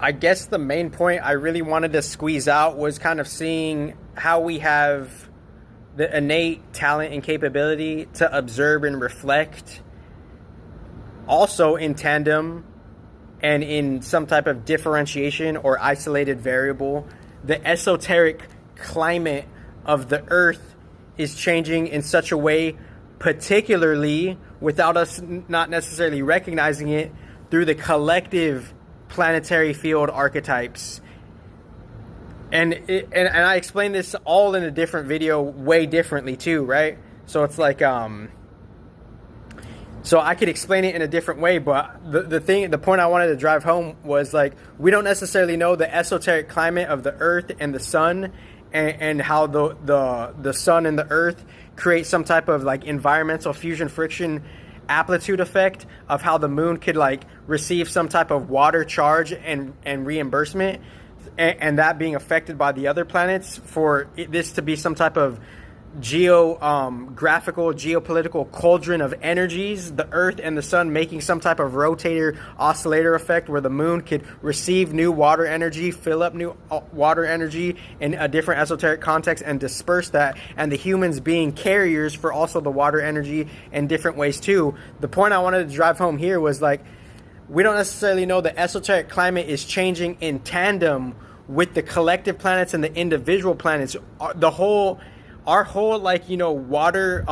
I guess the main point I really wanted to squeeze out was kind of seeing how we have the innate talent and capability to observe and reflect, also in tandem and in some type of differentiation or isolated variable. The esoteric climate of the Earth is changing in such a way, particularly without us not necessarily recognizing it, through the collective planetary field archetypes. And I explained this all in a different video way differently too, right? So it's like so I could explain it in a different way, but the point I wanted to drive home was like, we don't necessarily know the esoteric climate of the Earth and the sun, and how the sun and the Earth create some type of like environmental fusion friction amplitude effect of how the moon could like receive some type of water charge and reimbursement, and that being affected by the other planets for this to be some type of geographical, geopolitical cauldron of energies, the Earth and the sun making some type of rotator oscillator effect where the moon could receive new water energy, fill up new water energy in a different esoteric context and disperse that, and the humans being carriers for also the water energy in different ways too. The point I wanted to drive home here was like, we don't necessarily know the esoteric climate is changing in tandem with the collective planets and the individual planets. Our whole like, you know, water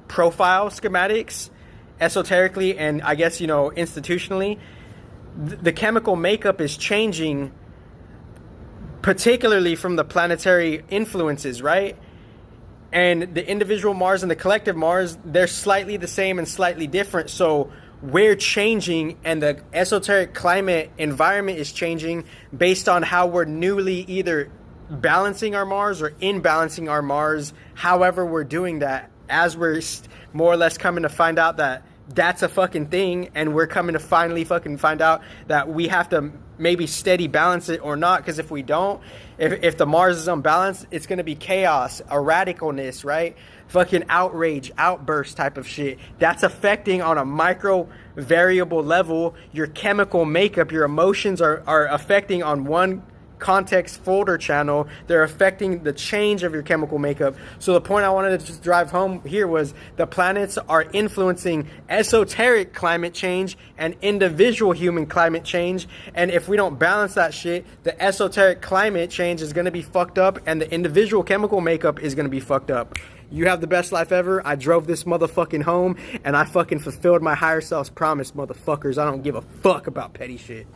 profile schematics, esoterically and I guess, you know, institutionally, the chemical makeup is changing, particularly from the planetary influences, right? And the individual Mars and the collective Mars, they're slightly the same and slightly different. So we're changing, and the esoteric climate environment is changing based on how we're newly either balancing our Mars or imbalancing our Mars, however we're doing that, as we're more or less coming to find out that that's a fucking thing, and we're coming to finally fucking find out that we have to maybe steady balance it or not, because if we don't, if the Mars is unbalanced, it's going to be chaos, erraticalness, right? Fucking outrage, outburst type of shit. That's affecting on a micro variable level your chemical makeup. Your emotions are affecting on one context folder channel. They're affecting the change of your chemical makeup. So the point I wanted to just drive home here was the planets are influencing esoteric climate change and individual human climate change, and if we don't balance that shit, the esoteric climate change is going to be fucked up and the individual chemical makeup is going to be fucked up. You have the best life ever. I drove this motherfucking home and I fucking fulfilled my higher self's promise, motherfuckers. I don't give a fuck about petty shit.